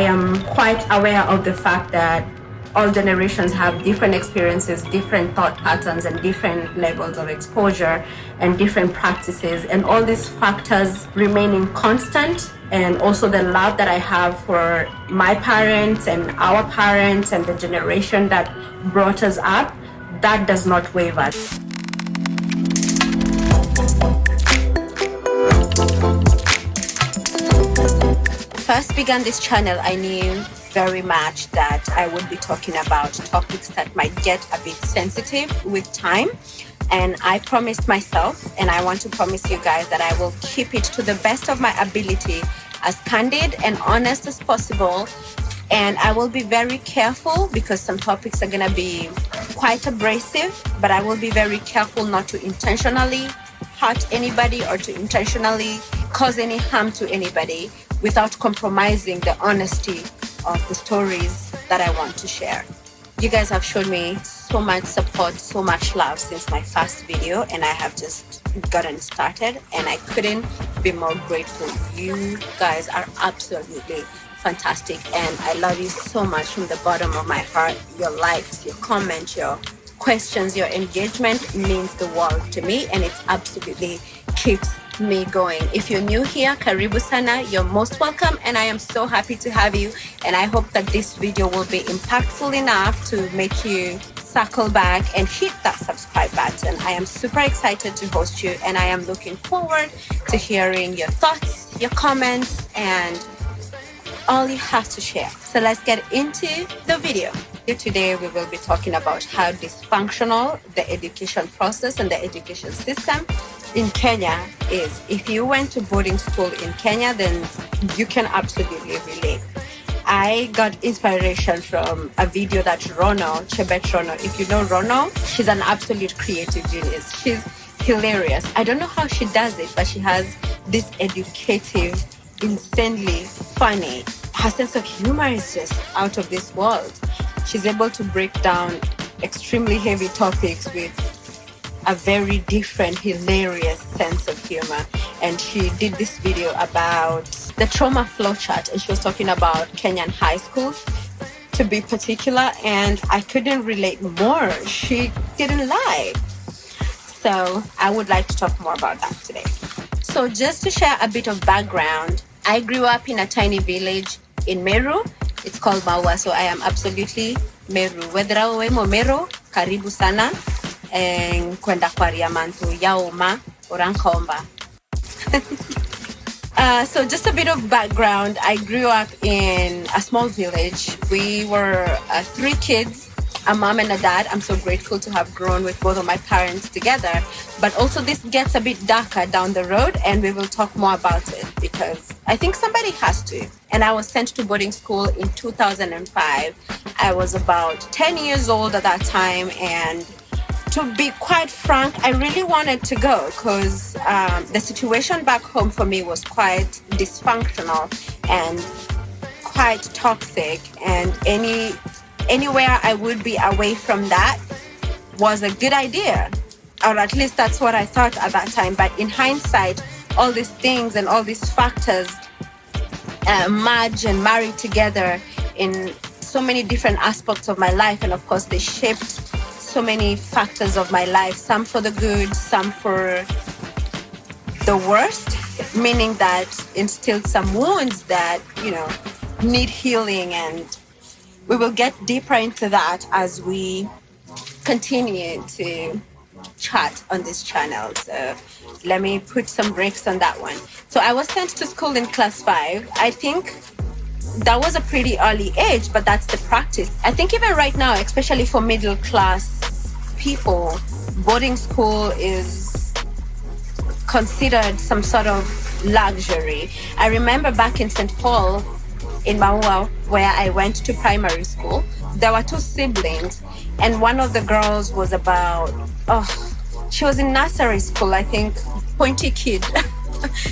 am quite aware of the fact that all generations have different experiences, different thought patterns, and different levels of exposure and different practices. And all these factors remaining constant, and also the love that I have for my parents and our parents and the generation that brought us up, that does not waver. First began this channel, I knew very much that I would be talking about topics that might get a bit sensitive with time. And I promised myself, and I want to promise you guys, that I will keep it to the best of my ability, as candid and honest as possible. And I will be very careful because some topics are going to be quite abrasive, but I will be very careful not to intentionally hurt anybody or to intentionally cause any harm to anybody without compromising the honesty of the stories that I want to share. You guys have shown me so much support, so much love since my first video, and I have just gotten started, and I couldn't be more grateful. You guys are absolutely fantastic, and I love you so much from the bottom of my heart. Your likes, your comments, your questions, your engagement means the world to me, and it absolutely keeps me going. If you're new here, karibu sana, you're most welcome, and I am so happy to have you. And I hope that this video will be impactful enough to make you circle back and hit that subscribe button. I am super excited to host you, and I am looking forward to hearing your thoughts, your comments, and all you have to share. So let's get into the video. Today we will be talking about how dysfunctional the education process and the education system in Kenya is. If you went to boarding school in Kenya, then you can absolutely relate. I got inspiration from a video that Chebet Rono, if you know Rono, she's an absolute creative genius. She's hilarious. I don't know how she does it, but she has this educative, insanely funny. Her sense of humor is just out of this world. She's able to break down extremely heavy topics with a very different, hilarious sense of humor. And she did this video about the trauma flowchart, and she was talking about Kenyan high schools to be particular, and I couldn't relate more. She didn't lie. So I would like to talk more about that today. So just to share a bit of background, I grew up in a tiny village in Meru. It's called Maua, so I am absolutely Meru. Wedra uwe mo Meru, karibu sana. Kwenda kwa Riamantu, Yaoma, Orankomba. So just a bit of background. I grew up in a small village. We were 3 kids, a mom and a dad. I'm so grateful to have grown with both of my parents together. But also this gets a bit darker down the road, and we will talk more about it because I think somebody has to. And I was sent to boarding school in 2005. I was about 10 years old at that time, and to be quite frank, I really wanted to go because the situation back home for me was quite dysfunctional and quite toxic, and anywhere I would be away from that was a good idea, or at least that's what I thought at that time. But in hindsight, all these things and all these factors merge and marry together in so many different aspects of my life, and of course they shaped so many factors of my life, some for the good, some for the worst, meaning that instilled some wounds that, need healing. And we will get deeper into that as we continue to chat on this channel. So let me put some brakes on that one. So I was sent to school in class 5. I think that was a pretty early age, but that's the practice. I think even right now, especially for middle class people, boarding school is considered some sort of luxury. I remember back in St. Paul in Maua, where I went to primary school, there were 2 siblings, and one of the girls was she was in nursery school, I think, pointy kid.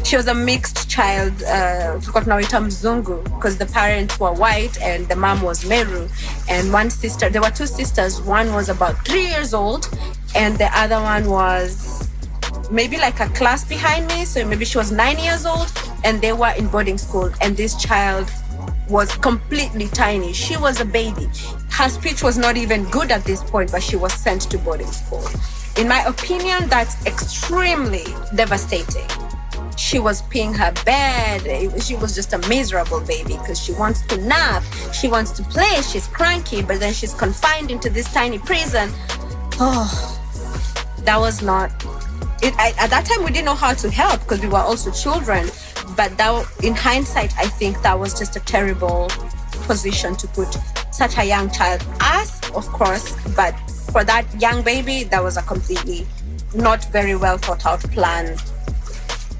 She was a mixed child, mzungu, because the parents were white and the mom was Meru. And there were 2 sisters. One was about 3 years old, and the other one was maybe like a class behind me. So maybe she was 9 years old, and they were in boarding school. And this child was completely tiny. She was a baby. Her speech was not even good at this point, but she was sent to boarding school. In my opinion, that's extremely devastating. She was peeing her bed. She was just a miserable baby because she wants to nap. She wants to play. She's cranky, but then she's confined into this tiny prison. Oh, that was not it. At that time, we didn't know how to help because we were also children. But that, in hindsight, I think that was just a terrible position to put such a young child. Us, of course, but for that young baby, that was a completely not very well thought out plan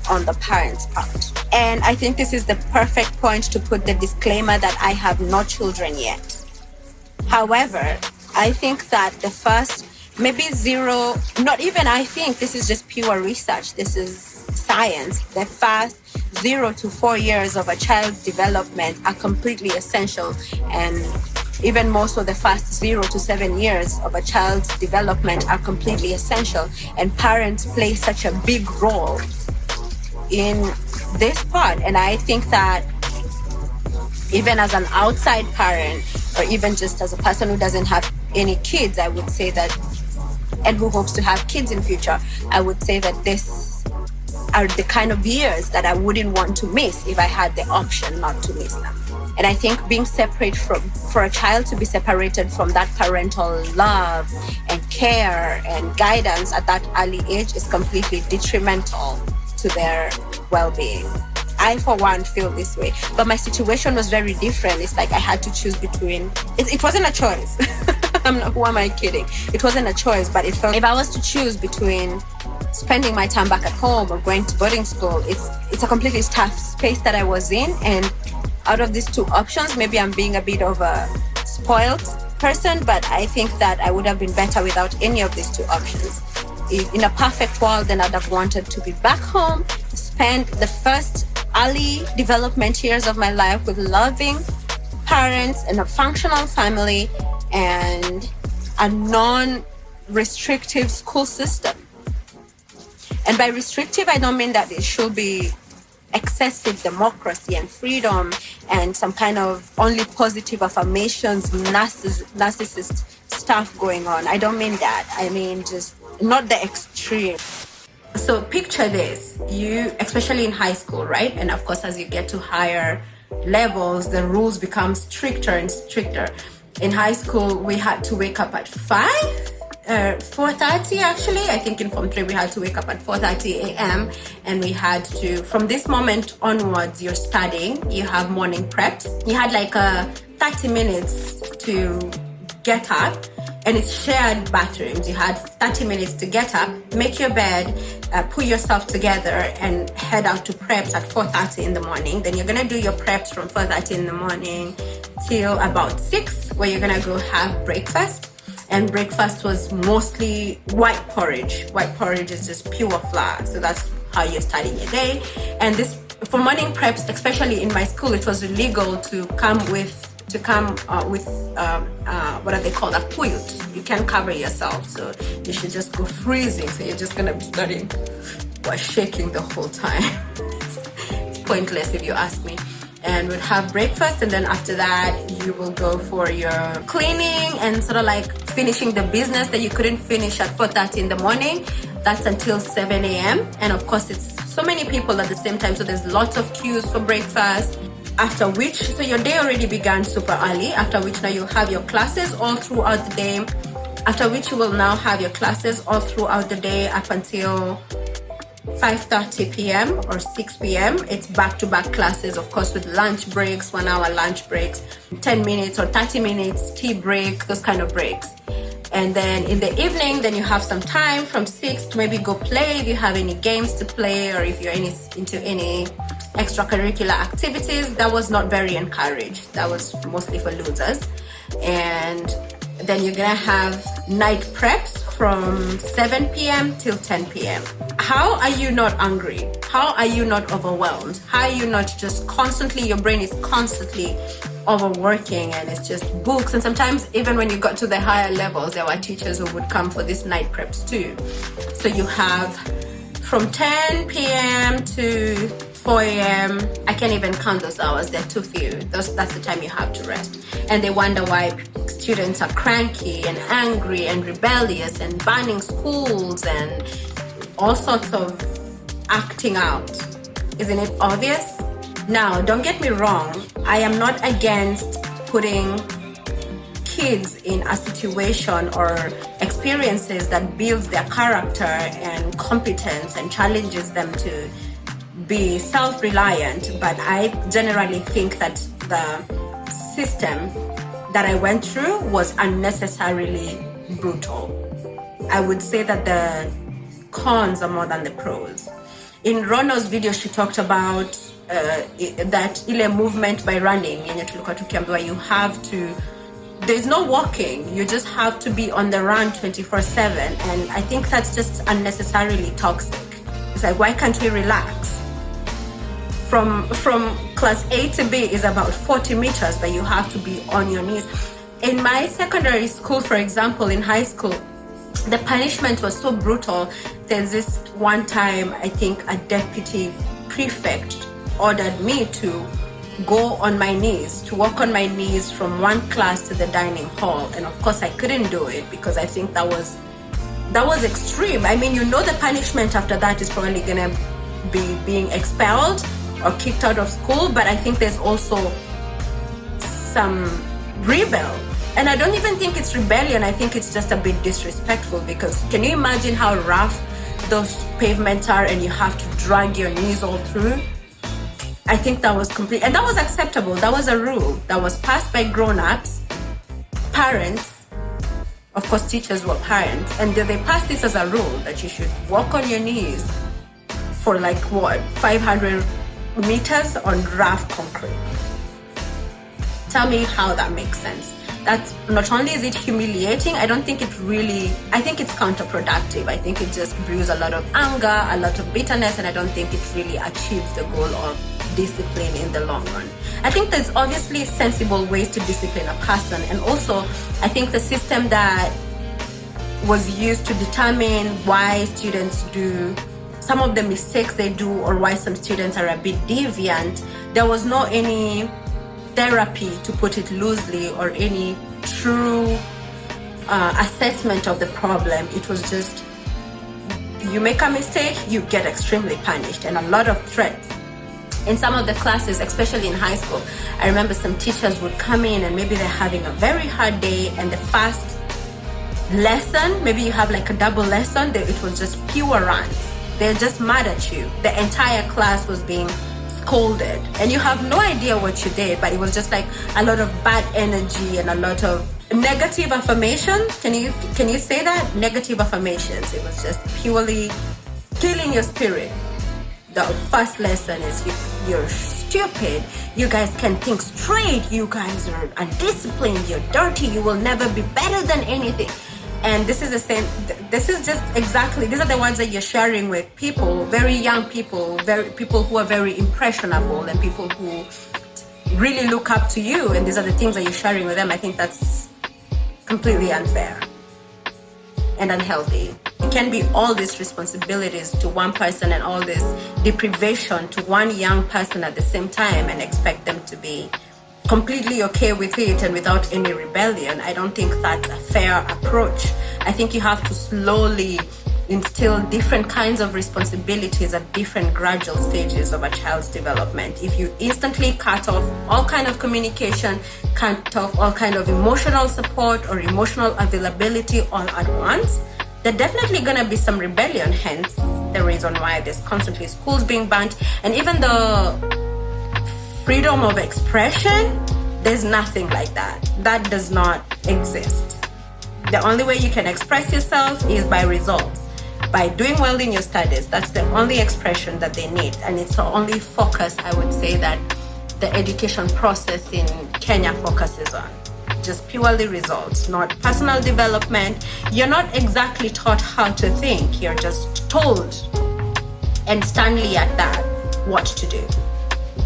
on the parents' part. And I think this is the perfect point to put the disclaimer that I have no children yet. However, I think that the first, maybe zero, not even I think, this is just pure research, this is science. The first 0 to 4 years of a child's development are completely essential, and even more so the first 0 to 7 years of a child's development are completely essential, and parents play such a big role in this part. And I think that even as an outside parent, or even just as a person who doesn't have any kids, I would say that, and who hopes to have kids in future, I would say that this are the kind of years that I wouldn't want to miss if I had the option not to miss them. And I think being separate for a child to be separated from that parental love and care and guidance at that early age is completely detrimental to their well-being. I, for one, feel this way. But my situation was very different. It's like I had to choose between... It wasn't a choice. Who am I kidding? It wasn't a choice, but it felt... If I was to choose between spending my time back at home or going to boarding school, it's a completely tough space that I was in. And out of these two options, maybe I'm being a bit of a spoiled person, but I think that I would have been better without any of these two options. In a perfect world, then I'd have wanted to be back home, spend the first early development years of my life with loving parents and a functional family and a non-restrictive school system. And by restrictive, I don't mean that it should be excessive democracy and freedom and some kind of only positive affirmations, narcissist stuff going on. I don't mean that. I mean just not the extreme. So picture this, you, especially in high school, right? And of course, as you get to higher levels, the rules become stricter and stricter. In high school, we had to wake up at 4:30 actually. I think in Form 3, we had to wake up at 4:30 a.m. And we had to, from this moment onwards, you're studying, you have morning preps. You had like 30 minutes to get up, and it's shared bathrooms. You had 30 minutes to get up, make your bed, put yourself together, and head out to preps at 4:30 in the morning. Then you're gonna do your preps from 4:30 in the morning till about 6, where you're gonna go have breakfast. And breakfast was mostly white porridge. White porridge is just pure flour, so that's how you're starting your day. And this, for morning preps, especially in my school, it was illegal to come with what are they called, a quilt. You can't cover yourself, so you should just go freezing. So you're just gonna be studying while shaking the whole time. It's pointless if you ask me. And we'd have breakfast, and then after that you will go for your cleaning and sort of like finishing the business that you couldn't finish at 4:30 in the morning. That's until 7 a.m. And of course it's so many people at the same time, so there's lots of queues for breakfast. After which, so your day already began super early, after which now you'll have your classes all throughout the day, after which you will now have your classes all throughout the day up until 5:30 p.m. or 6 p.m. It's back-to-back classes, of course, with lunch breaks, 1 hour lunch breaks, 10 minutes or 30 minutes tea break, those kind of breaks. And then in the evening, then you have some time from 6 to maybe go play if you have any games to play, or if you're into any extracurricular activities. That was not very encouraged. That was mostly for losers. And then you're gonna have night preps from 7 p.m. till 10 p.m. How are you not hungry? How are you not overwhelmed? How are you not just constantly, your brain is constantly overworking and it's just books? And sometimes even when you got to the higher levels, there were teachers who would come for these night preps too. So you have from 10 p.m. to 4 a.m. I can't even count those hours. They're too few. That's the time you have to rest. And they wonder why students are cranky and angry and rebellious and banning schools and all sorts of acting out. Isn't it obvious? Now, don't get me wrong. I am not against putting kids in a situation or experiences that builds their character and competence and challenges them to be self-reliant, but I generally think that the system that I went through was unnecessarily brutal. I would say that the cons are more than the pros. In Rono's video, she talked about that ile movement by running, you have to, there's no walking, you just have to be on the run 24/7, and I think that's just unnecessarily toxic. It's like, why can't we relax? From class A to B is about 40 meters that you have to be on your knees. In my secondary school, for example, in high school, the punishment was so brutal. There's this one time, I think a deputy prefect ordered me to go on my knees, to walk on my knees from one class to the dining hall. And of course I couldn't do it because I think that was extreme. I mean, the punishment after that is probably gonna be being expelled or kicked out of school, but I think there's also some rebel. And I don't even think it's rebellion, I think it's just a bit disrespectful, because can you imagine how rough those pavements are and you have to drag your knees all through? I think that was complete, and that was acceptable. That was a rule that was passed by grown-ups, parents, of course teachers were parents, and they passed this as a rule that you should walk on your knees for 500 meters on rough concrete. Tell me how that makes sense. That's not only is it humiliating, I think it's counterproductive. I think it just brews a lot of anger, a lot of bitterness, and I don't think it really achieves the goal of discipline in the long run. I think there's obviously sensible ways to discipline a person, and also I think the system that was used to determine why students do some of the mistakes they do, or why some students are a bit deviant, there was no any therapy, to put it loosely, or any true assessment of the problem. It was just, you make a mistake, you get extremely punished, and a lot of threats. In some of the classes, especially in high school, I remember some teachers would come in and maybe they're having a very hard day, and the first lesson, maybe you have a double lesson, it was just pure rants. They're just mad at you. The entire class was being scolded, and you have no idea what you did, but it was just a lot of bad energy and a lot of negative affirmations. Can you say that? Negative affirmations. It was just purely killing your spirit. The first lesson is you're stupid, you guys can't think straight, you guys are undisciplined, you're dirty, you will never be better than anything. And this is the same, this is just exactly, these are the ones that you're sharing with people, very young people, people who are very impressionable, and people who really look up to you, and these are the things that you're sharing with them. I think that's completely unfair and unhealthy. It can be all these responsibilities to one person and all this deprivation to one young person at the same time, and expect them to be completely okay with it and without any rebellion. I don't think that's a fair approach. I think you have to slowly instill different kinds of responsibilities at different gradual stages of a child's development. If you instantly cut off all kind of communication, cut off all kind of emotional support or emotional availability all at once, there's definitely gonna be some rebellion, hence the reason why there's constantly schools being banned. And even the freedom of expression, there's nothing like that. That does not exist. The only way you can express yourself is by results, by doing well in your studies. That's the only expression that they need, and it's the only focus, I would say, that the education process in Kenya focuses on. Just purely results, not personal development. You're not exactly taught how to think, you're just told, and sternly at that, what to do.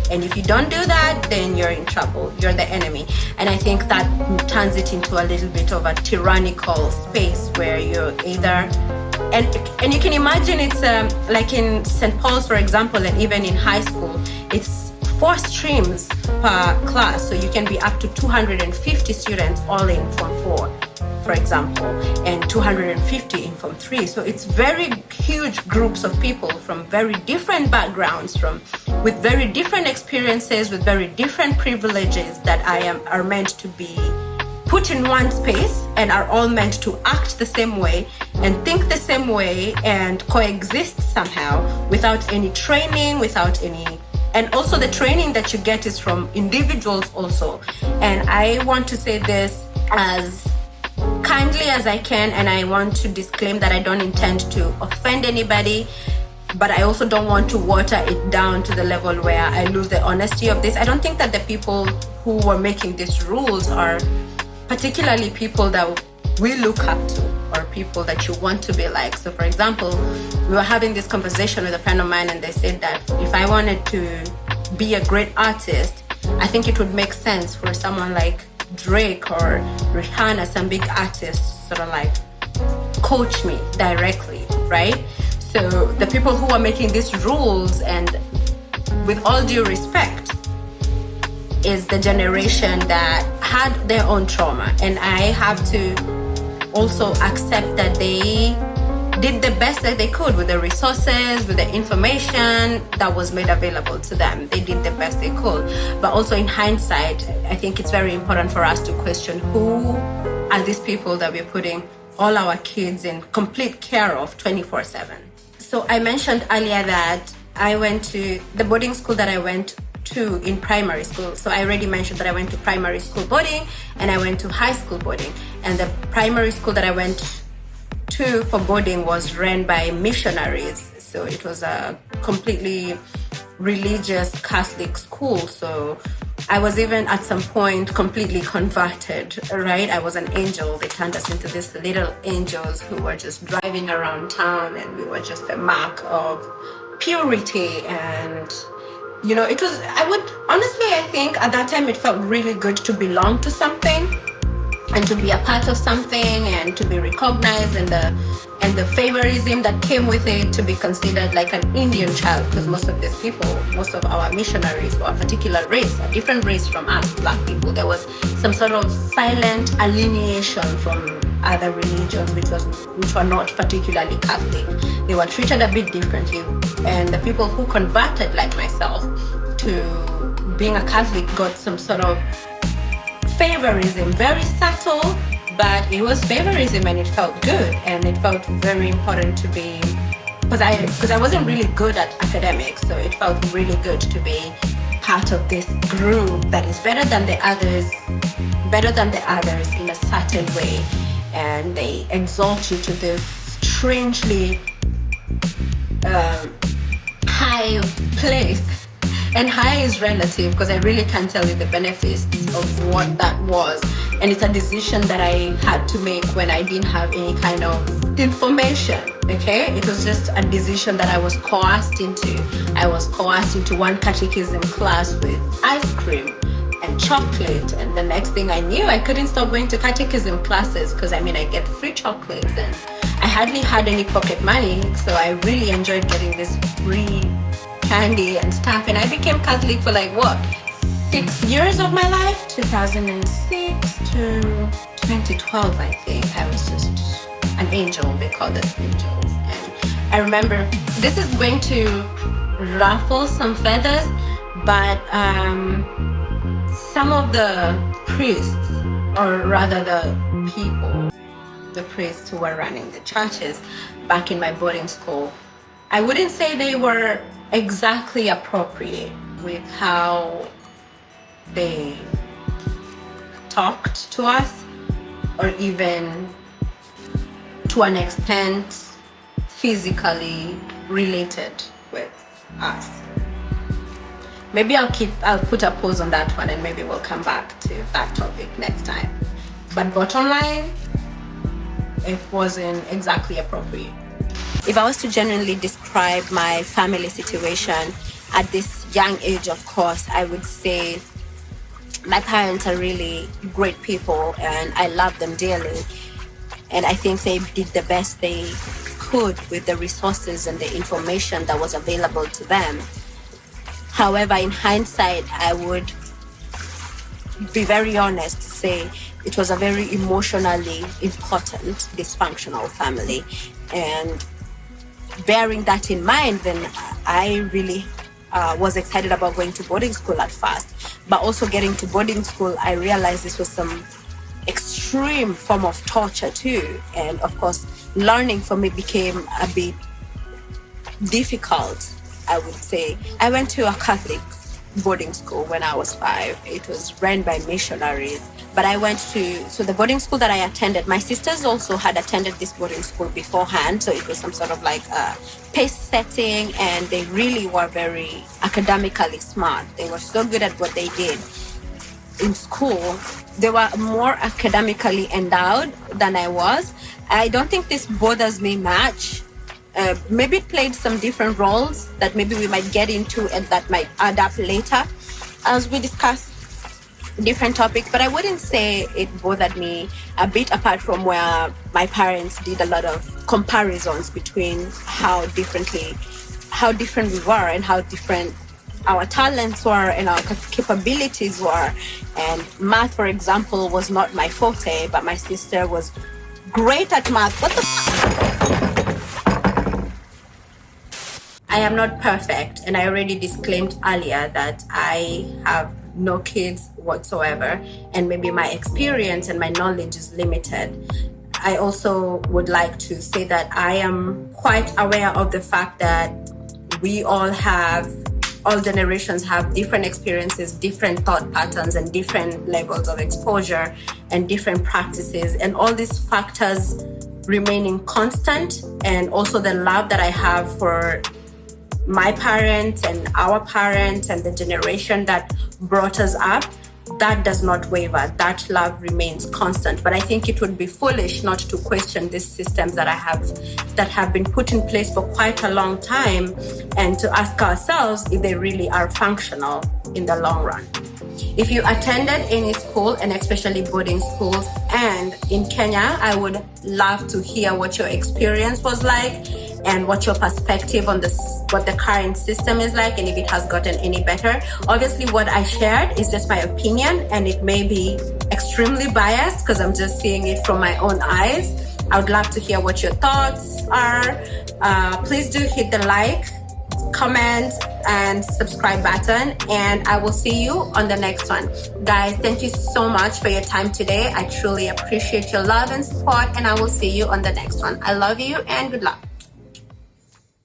And if you don't do that, then you're in trouble. You're the enemy. And I think that turns it into a little bit of a tyrannical space where you're either And you can imagine it's like in St. Paul's, for example, and even in high school, it's 4 streams per class. So you can be up to 250 students all in Form 4, for example, and 250 in Form 3. So it's very huge groups of people from very different backgrounds, with very different experiences, with very different privileges that are meant to be put in one space and are all meant to act the same way and think the same way and coexist somehow without any training, and also the training that you get is from individuals also. And I want to say this as kindly as I can, and I want to disclaim that I don't intend to offend anybody, but I also don't want to water it down to the level where I lose the honesty of this. I don't think that the people who were making these rules are particularly people that we look up to or people that you want to be like. So for example, we were having this conversation with a friend of mine, and they said that if I wanted to be a great artist, I think it would make sense for someone like Drake or Rihanna, some big artists, sort of like coach me directly, right? So the people who are making these rules, and with all due respect, is the generation that had their own trauma. And I have to also accept that they did the best that they could with the resources, with the information that was made available to them. They did the best they could. But also in hindsight, I think it's very important for us to question who are these people that we're putting all our kids in complete care of 24/7. So I mentioned earlier that I went to the boarding school that I went to in primary school. So I already mentioned that I went to primary school boarding and I went to high school boarding. And the primary school that I went to for boarding was ran by missionaries. So it was a completely religious Catholic school. So I was even at some point completely converted, right? I was an angel. They turned us into these little angels who were just driving around town, and we were just a mark of purity. And it was, I think at that time it felt really good to belong to something and to be a part of something and to be recognized, and the favorism that came with it, to be considered like an Indian child, because most of our missionaries were a particular race, a different race from us, Black people. There was some sort of silent alienation from other religions, which were not particularly Catholic. They were treated a bit differently, and the people who converted, like myself, to being a Catholic got some sort of favorism, very subtle, but it was favorism, and it felt good, and it felt very important to be, because I wasn't really good at academics, so it felt really good to be part of this group that is better than the others in a certain way, and they exalt you to this strangely high place. And high is relative, because I really can't tell you the benefits of what that was. And it's a decision that I had to make when I didn't have any kind of information, okay? It was just a decision that I was coerced into. I was coerced into one catechism class with ice cream and chocolate. And the next thing I knew, I couldn't stop going to catechism classes, because I get free chocolates. And I hardly had any pocket money, so I really enjoyed getting this free candy and stuff. And I became Catholic for 6 years of my life, 2006 to 2012, I think. I was just an angel. They called us angels. And I remember, this is going to ruffle some feathers, but some of the priests, or rather the priests who were running the churches back in my boarding school, I wouldn't say they were exactly appropriate with how they talked to us, or even to an extent physically related with us. Maybe I'll put a pause on that one, and maybe we'll come back to that topic next time. But bottom line, it wasn't exactly appropriate. If I was to genuinely describe my family situation at this young age, of course, I would say my parents are really great people, and I love them dearly. And I think they did the best they could with the resources and the information that was available to them. However, in hindsight, I would be very honest to say it was a very emotionally important dysfunctional family. And bearing that in mind, then I really was excited about going to boarding school at first. But also getting to boarding school, I realized this was some extreme form of torture too. And of course, learning for me became a bit difficult, I would say. I went to a Catholic boarding school when I was 5. It was run by missionaries. But I went to the boarding school that I attended. My sisters also had attended this boarding school beforehand. So it was some sort of like a pace setting, and they really were very academically smart. They were so good at what they did in school. They were more academically endowed than I was. I don't think this bothers me much. Maybe it played some different roles that maybe we might get into and that might add up later as we discuss different topics. But I wouldn't say it bothered me a bit, apart from where my parents did a lot of comparisons between how different we were and how different our talents were and our capabilities were. And math, for example, was not my forte, but my sister was great at math. What the I am not perfect, and I already disclaimed earlier that I have no kids whatsoever, and maybe my experience and my knowledge is limited. I also would like to say that I am quite aware of the fact that all generations have different experiences, different thought patterns, and different levels of exposure and different practices, and all these factors remaining constant, and also the love that I have for my parents and our parents and the generation that brought us up, that does not waver. That love remains constant. But I think it would be foolish not to question these systems that have been put in place for quite a long time, and to ask ourselves if they really are functional in the long run. If you attended any school, and especially boarding schools, and in Kenya, I would love to hear what your experience was like and what your perspective on what the current system is like, and if it has gotten any better. Obviously, what I shared is just my opinion, and it may be extremely biased because I'm just seeing it from my own eyes. I would love to hear what your thoughts are. Please do hit the like, comment, and subscribe button, and I will see you on the next one. Guys, thank you so much for your time today. I truly appreciate your love and support, and I will see you on the next one. I love you and good luck.